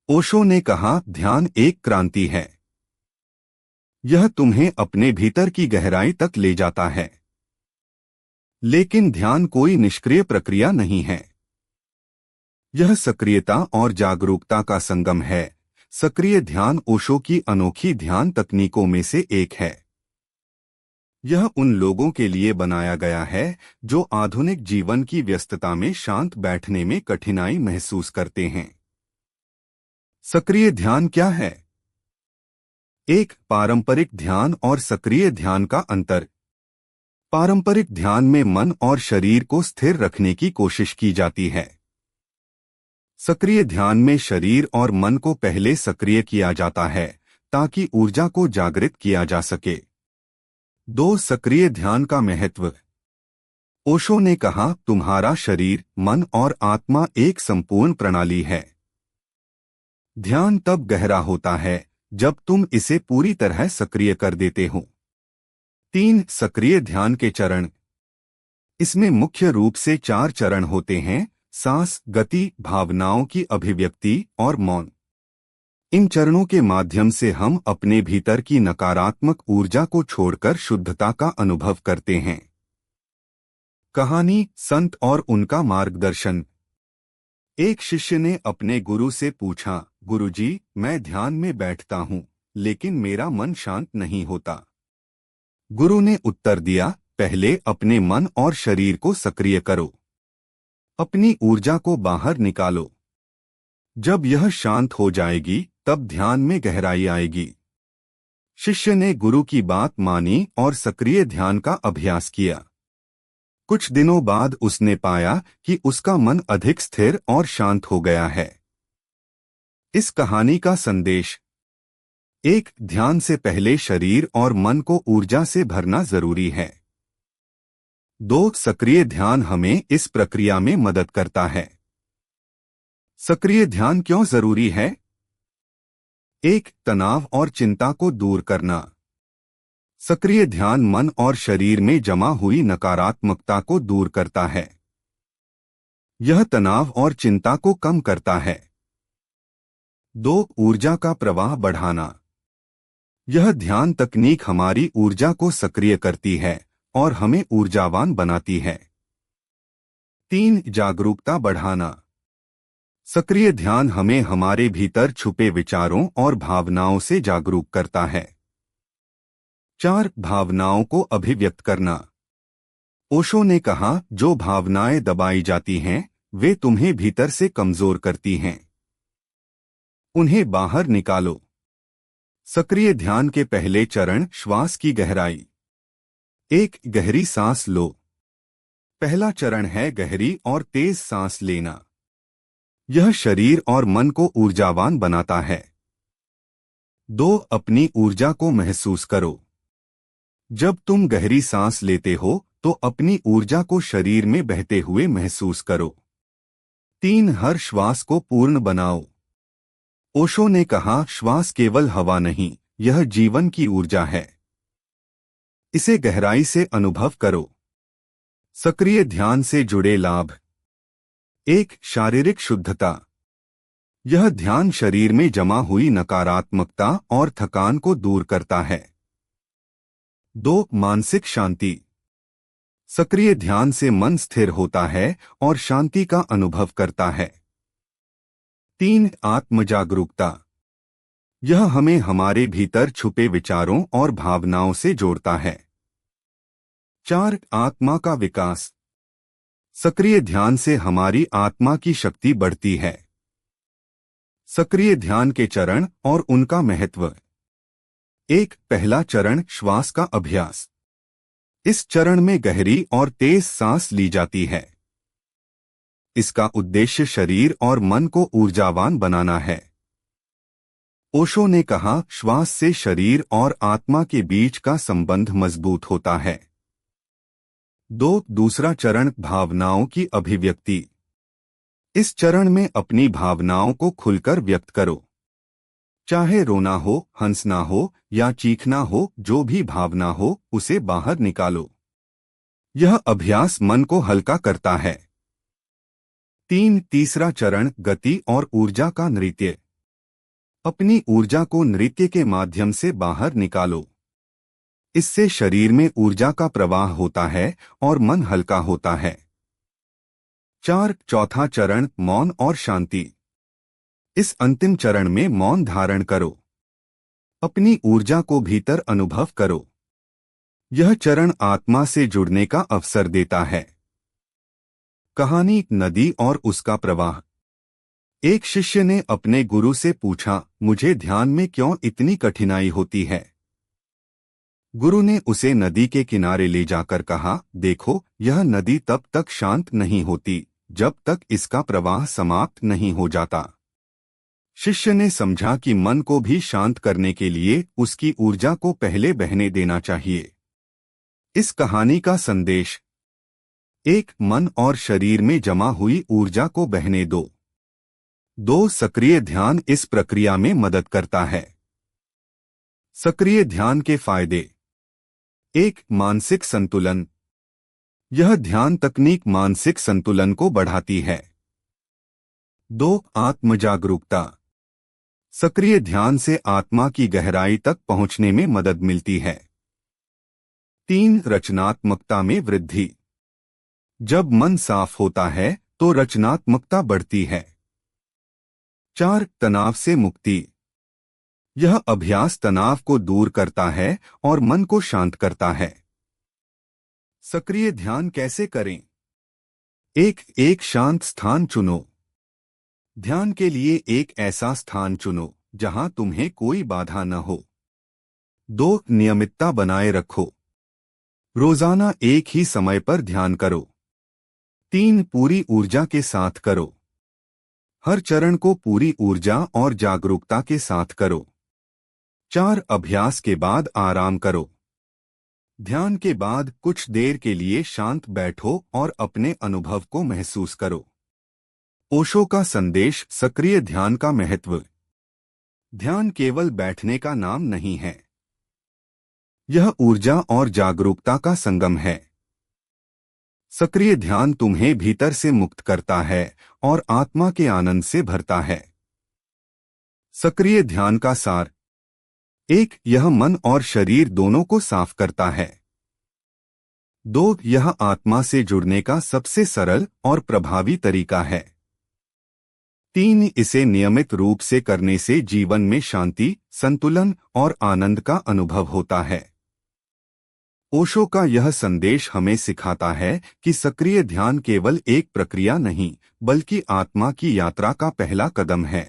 ओशो ने कहा, ध्यान एक क्रांति है। यह तुम्हें अपने भीतर की गहराई तक ले जाता है। लेकिन ध्यान कोई निष्क्रिय प्रक्रिया नहीं है। यह सक्रियता और जागरूकता का संगम है। सक्रिय ध्यान ओशो की अनोखी ध्यान तकनीकों में से एक है। यह उन लोगों के लिए बनाया गया है जो आधुनिक जीवन की व्यस्तता में शांत बैठने में कठिनाई महसूस करते हैं। सक्रिय ध्यान क्या है? एक, पारंपरिक ध्यान और सक्रिय ध्यान का अंतर। पारंपरिक ध्यान में मन और शरीर को स्थिर रखने की कोशिश की जाती है। सक्रिय ध्यान में शरीर और मन को पहले सक्रिय किया जाता है ताकि ऊर्जा को जागृत किया जा सके। 2, सक्रिय ध्यान का महत्व। ओशो ने कहा, तुम्हारा शरीर, मन और आत्मा एक संपूर्ण प्रणाली है। ध्यान तब गहरा होता है जब तुम इसे पूरी तरह सक्रिय कर देते हो। 3, सक्रिय ध्यान के चरण। इसमें मुख्य रूप से 4 चरण होते हैं: सांस, गति, भावनाओं की अभिव्यक्ति और मौन। इन चरणों के माध्यम से हम अपने भीतर की नकारात्मक ऊर्जा को छोड़कर शुद्धता का अनुभव करते हैं। कहानी, संत और उनका मार्गदर्शन। एक शिष्य ने अपने गुरु से पूछा, गुरुजी, मैं ध्यान में बैठता हूँ, लेकिन मेरा मन शांत नहीं होता। गुरु ने उत्तर दिया, पहले अपने मन और शरीर को सक्रिय करो। अपनी ऊर्जा को बाहर निकालो। जब यह शांत हो जाएगी, तब ध्यान में गहराई आएगी। शिष्य ने गुरु की बात मानी और सक्रिय ध्यान का अभ्यास किया। कुछ दिनों बाद उसने पाया कि उसका मन अधिक स्थिर और शांत हो गया है। इस कहानी का संदेश: 1, ध्यान से पहले शरीर और मन को ऊर्जा से भरना जरूरी है। 2, सक्रिय ध्यान हमें इस प्रक्रिया में मदद करता है। सक्रिय ध्यान क्यों जरूरी है? 1, तनाव और चिंता को दूर करना। सक्रिय ध्यान मन और शरीर में जमा हुई नकारात्मकता को दूर करता है। यह तनाव और चिंता को कम करता है। 2, ऊर्जा का प्रवाह बढ़ाना। यह ध्यान तकनीक हमारी ऊर्जा को सक्रिय करती है और हमें ऊर्जावान बनाती है। 3, जागरूकता बढ़ाना। सक्रिय ध्यान हमें हमारे भीतर छुपे विचारों और भावनाओं से जागरूक करता है। 4, भावनाओं को अभिव्यक्त करना। ओशो ने कहा, जो भावनाएं दबाई जाती हैं, वे तुम्हें भीतर से कमजोर करती हैं। उन्हें बाहर निकालो। सक्रिय ध्यान के पहले चरण, श्वास की गहराई। 1, गहरी सांस लो। पहला चरण है गहरी और तेज सांस लेना। यह शरीर और मन को ऊर्जावान बनाता है। 2, अपनी ऊर्जा को महसूस करो। जब तुम गहरी सांस लेते हो तो अपनी ऊर्जा को शरीर में बहते हुए महसूस करो। 3, हर श्वास को पूर्ण बनाओ। ओशो ने कहा, श्वास केवल हवा नहीं, यह जीवन की ऊर्जा है। इसे गहराई से अनुभव करो। सक्रिय ध्यान से जुड़े लाभ: 1, शारीरिक शुद्धता। यह ध्यान शरीर में जमा हुई नकारात्मकता और थकान को दूर करता है। 2, मानसिक शांति। सक्रिय ध्यान से मन स्थिर होता है और शांति का अनुभव करता है। 3, आत्म जागरूकता। यह हमें हमारे भीतर छुपे विचारों और भावनाओं से जोड़ता है। 4, आत्मा का विकास। सक्रिय ध्यान से हमारी आत्मा की शक्ति बढ़ती है। सक्रिय ध्यान के चरण और उनका महत्व: 1, पहला चरण, श्वास का अभ्यास। इस चरण में गहरी और तेज सांस ली जाती है। इसका उद्देश्य शरीर और मन को ऊर्जावान बनाना है। ओशो ने कहा, श्वास से शरीर और आत्मा के बीच का संबंध मजबूत होता है। 2, दूसरा चरण, भावनाओं की अभिव्यक्ति। इस चरण में अपनी भावनाओं को खुलकर व्यक्त करो। चाहे रोना हो, हंसना हो या चीखना हो, जो भी भावना हो, उसे बाहर निकालो। यह अभ्यास मन को हल्का करता है। 3, तीसरा चरण, गति और ऊर्जा का नृत्य। अपनी ऊर्जा को नृत्य के माध्यम से बाहर निकालो। इससे शरीर में ऊर्जा का प्रवाह होता है और मन हल्का होता है। 4. चौथा चरण मौन और शांति। इस अंतिम चरण में मौन धारण करो। अपनी ऊर्जा को भीतर अनुभव करो। यह चरण आत्मा से जुड़ने का अवसर देता है। कहानी नदी और उसका प्रवाह। एक शिष्य ने अपने गुरु से पूछा, मुझे ध्यान में क्यों इतनी कठिनाई होती है? गुरु ने उसे नदी के किनारे ले जाकर कहा, देखो, यह नदी तब तक शांत नहीं होती जब तक इसका प्रवाह समाप्त नहीं हो जाता। शिष्य ने समझा कि मन को भी शांत करने के लिए उसकी ऊर्जा को पहले बहने देना चाहिए। इस कहानी का संदेश: 1. मन और शरीर में जमा हुई ऊर्जा को बहने दो। 2. सक्रिय ध्यान इस प्रक्रिया में मदद करता है। सक्रिय ध्यान के फायदे: 1. मानसिक संतुलन। यह ध्यान तकनीक मानसिक संतुलन को बढ़ाती है। 2. आत्मजागरूकता। सक्रिय ध्यान से आत्मा की गहराई तक पहुंचने में मदद मिलती है। 3. रचनात्मकता में वृद्धि। जब मन साफ होता है तो रचनात्मकता बढ़ती है। 4. तनाव से मुक्ति। यह अभ्यास तनाव को दूर करता है और मन को शांत करता है। सक्रिय ध्यान कैसे करें? 1. एक शांत स्थान चुनो। ध्यान के लिए एक ऐसा स्थान चुनो जहां तुम्हें कोई बाधा न हो। 2. नियमितता बनाए रखो। रोजाना एक ही समय पर ध्यान करो। 3. पूरी ऊर्जा के साथ करो। हर चरण को पूरी ऊर्जा और जागरूकता के साथ करो। 4. अभ्यास के बाद आराम करो। ध्यान के बाद कुछ देर के लिए शांत बैठो और अपने अनुभव को महसूस करो। ओशो का संदेश: सक्रिय ध्यान का महत्व। ध्यान केवल बैठने का नाम नहीं है। यह ऊर्जा और जागरूकता का संगम है। सक्रिय ध्यान तुम्हें भीतर से मुक्त करता है और आत्मा के आनंद से भरता है। सक्रिय ध्यान का सार: 1. यह मन और शरीर दोनों को साफ करता है। 2. यह आत्मा से जुड़ने का सबसे सरल और प्रभावी तरीका है। 3. इसे नियमित रूप से करने से जीवन में शांति, संतुलन और आनंद का अनुभव होता है। ओशो का यह संदेश हमें सिखाता है कि सक्रिय ध्यान केवल एक प्रक्रिया नहीं, बल्कि आत्मा की यात्रा का पहला कदम है।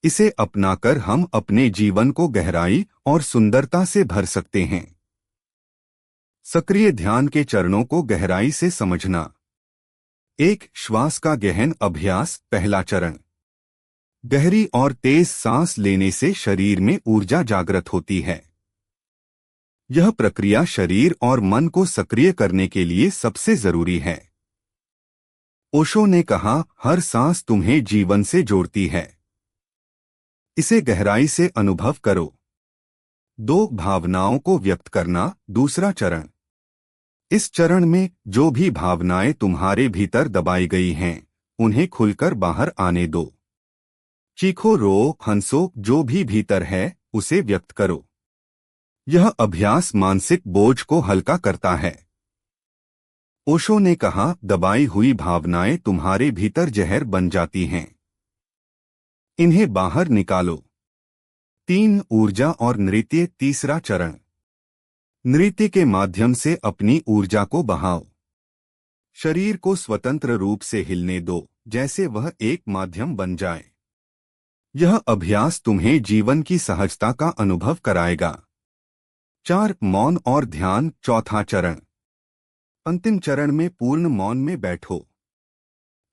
इसे अपनाकर हम अपने जीवन को गहराई और सुंदरता से भर सकते हैं। सक्रिय ध्यान के चरणों को गहराई से समझना। 1. श्वास का गहन अभ्यास। पहला चरण। गहरी और तेज सांस लेने से शरीर में ऊर्जा जागृत होती है। यह प्रक्रिया शरीर और मन को सक्रिय करने के लिए सबसे जरूरी है। ओशो ने कहा, हर सांस तुम्हें जीवन से जोड़ती है। इसे गहराई से अनुभव करो। 2. भावनाओं को व्यक्त करना। दूसरा चरण। इस चरण में जो भी भावनाएं तुम्हारे भीतर दबाई गई हैं, उन्हें खुलकर बाहर आने दो। चीखो, रो, हंसो, जो भी भीतर है उसे व्यक्त करो। यह अभ्यास मानसिक बोझ को हल्का करता है। ओशो ने कहा, दबाई हुई भावनाएं तुम्हारे भीतर जहर बन जाती हैं। इन्हें बाहर निकालो। 3. ऊर्जा और नृत्य। तीसरा चरण। नृत्य के माध्यम से अपनी ऊर्जा को बहाओ। शरीर को स्वतंत्र रूप से हिलने दो, जैसे वह एक माध्यम बन जाए। यह अभ्यास तुम्हें जीवन की सहजता का अनुभव कराएगा। 4. मौन और ध्यान। चौथा चरण। अंतिम चरण में पूर्ण मौन में बैठो।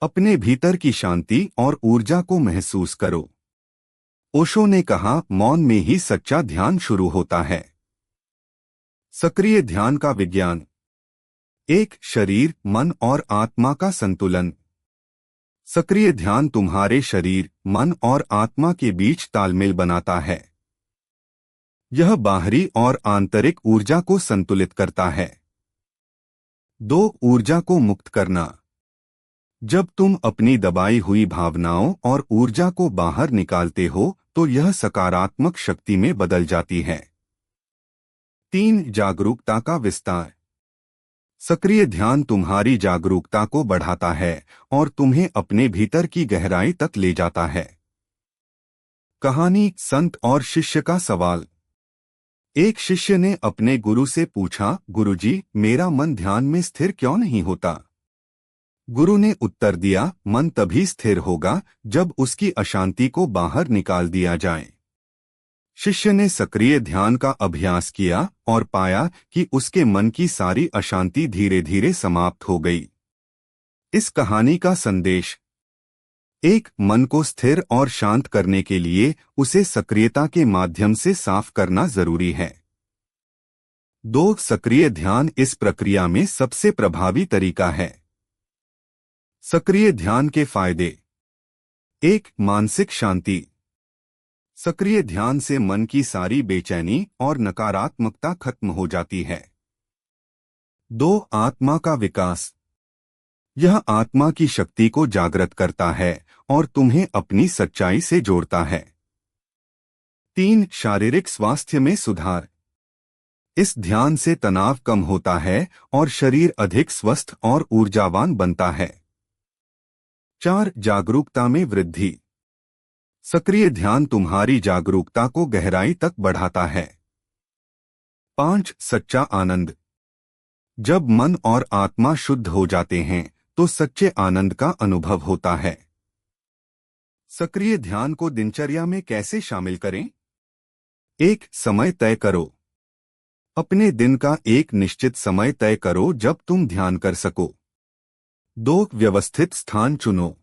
अपने भीतर की शांति और ऊर्जा को महसूस करो। ओशो ने कहा, मौन में ही सच्चा ध्यान शुरू होता है। सक्रिय ध्यान का विज्ञान। 1. शरीर, मन और आत्मा का संतुलन। सक्रिय ध्यान तुम्हारे शरीर, मन और आत्मा के बीच तालमेल बनाता है। यह बाहरी और आंतरिक ऊर्जा को संतुलित करता है। 2. ऊर्जा को मुक्त करना। जब तुम अपनी दबाई हुई भावनाओं और ऊर्जा को बाहर निकालते हो तो यह सकारात्मक शक्ति में बदल जाती है। 3. जागरूकता का विस्तार। सक्रिय ध्यान तुम्हारी जागरूकता को बढ़ाता है और तुम्हें अपने भीतर की गहराई तक ले जाता है। कहानी संत और शिष्य का सवाल। एक शिष्य ने अपने गुरु से पूछा, गुरुजी, मेरा मन ध्यान में स्थिर क्यों नहीं होता? गुरु ने उत्तर दिया, मन तभी स्थिर होगा जब उसकी अशांति को बाहर निकाल दिया जाए। शिष्य ने सक्रिय ध्यान का अभ्यास किया और पाया कि उसके मन की सारी अशांति धीरे धीरे समाप्त हो गई। इस कहानी का संदेश। 1. मन को स्थिर और शांत करने के लिए उसे सक्रियता के माध्यम से साफ करना जरूरी है। 2. सक्रिय ध्यान इस प्रक्रिया में सबसे प्रभावी तरीका है। सक्रिय ध्यान के फायदे। 1. मानसिक शांति। सक्रिय ध्यान से मन की सारी बेचैनी और नकारात्मकता खत्म हो जाती है। 2. आत्मा का विकास। यह आत्मा की शक्ति को जागृत करता है और तुम्हें अपनी सच्चाई से जोड़ता है। 3. शारीरिक स्वास्थ्य में सुधार। इस ध्यान से तनाव कम होता है और शरीर अधिक स्वस्थ और ऊर्जावान बनता है। 4. जागरूकता में वृद्धि। सक्रिय ध्यान तुम्हारी जागरूकता को गहराई तक बढ़ाता है। 5. सच्चा आनंद। जब मन और आत्मा शुद्ध हो जाते हैं तो सच्चे आनंद का अनुभव होता है। सक्रिय ध्यान को दिनचर्या में कैसे शामिल करें? 1. समय तय करो। अपने दिन का एक निश्चित समय तय करो जब तुम ध्यान कर सको। 2. व्यवस्थित स्थान चुनो।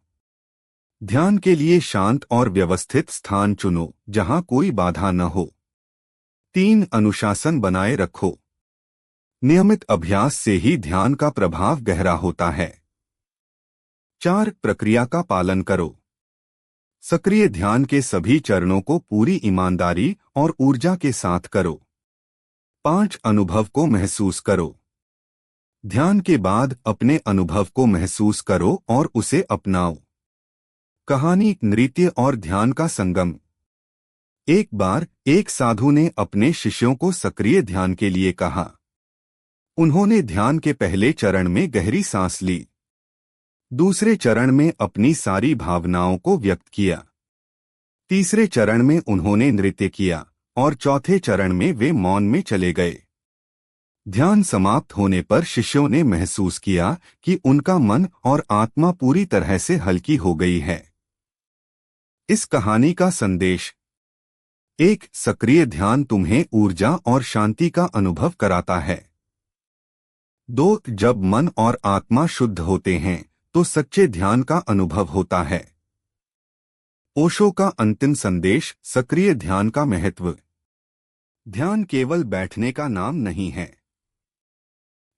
ध्यान के लिए शांत और व्यवस्थित स्थान चुनो जहां कोई बाधा न हो। 3. अनुशासन बनाए रखो। नियमित अभ्यास से ही ध्यान का प्रभाव गहरा होता है। 4. प्रक्रिया का पालन करो। सक्रिय ध्यान के सभी चरणों को पूरी ईमानदारी और ऊर्जा के साथ करो। 5. अनुभव को महसूस करो। ध्यान के बाद अपने अनुभव को महसूस करो और उसे अपनाओ। कहानी नृत्य और ध्यान का संगम। एक बार एक साधु ने अपने शिष्यों को सक्रिय ध्यान के लिए कहा। उन्होंने ध्यान के पहले चरण में गहरी सांस ली। दूसरे चरण में अपनी सारी भावनाओं को व्यक्त किया। तीसरे चरण में उन्होंने नृत्य किया और चौथे चरण में वे मौन में चले गए। ध्यान समाप्त होने पर शिष्यों ने महसूस किया कि उनका मन और आत्मा पूरी तरह से हल्की हो गई है। इस कहानी का संदेश। 1. सक्रिय ध्यान तुम्हें ऊर्जा और शांति का अनुभव कराता है। 2. जब मन और आत्मा शुद्ध होते हैं तो सच्चे ध्यान का अनुभव होता है। ओशो का अंतिम संदेश। सक्रिय ध्यान का महत्व। ध्यान केवल बैठने का नाम नहीं है।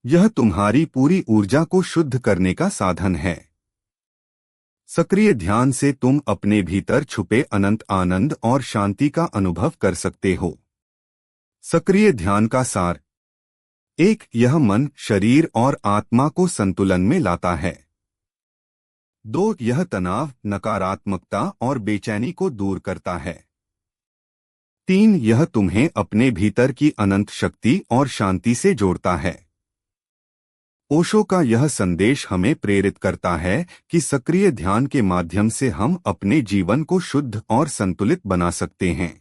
यह तुम्हारी पूरी ऊर्जा को शुद्ध करने का साधन है। सक्रिय ध्यान से तुम अपने भीतर छुपे अनंत आनंद और शांति का अनुभव कर सकते हो। सक्रिय ध्यान का सार। 1. यह मन, शरीर और आत्मा को संतुलन में लाता है। 2. यह तनाव, नकारात्मकता और बेचैनी को दूर करता है। 3. यह तुम्हें अपने भीतर की अनंत शक्ति और शांति से जोड़ता है। ओशो का यह संदेश हमें प्रेरित करता है कि सक्रिय ध्यान के माध्यम से हम अपने जीवन को शुद्ध और संतुलित बना सकते हैं।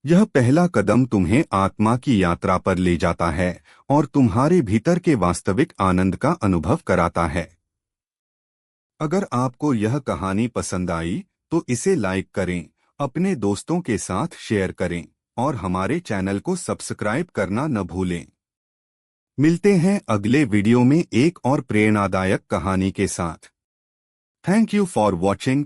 यह पहला कदम तुम्हें आत्मा की यात्रा पर ले जाता है और तुम्हारे भीतर के वास्तविक आनंद का अनुभव कराता है। अगर आपको यह कहानी पसंद आई तो इसे लाइक करें, अपने दोस्तों के साथ शेयर करें और हमारे चैनल को सब्सक्राइब करना न भूलें। मिलते हैं अगले वीडियो में एक और प्रेरणादायक कहानी के साथ। Thank you for watching.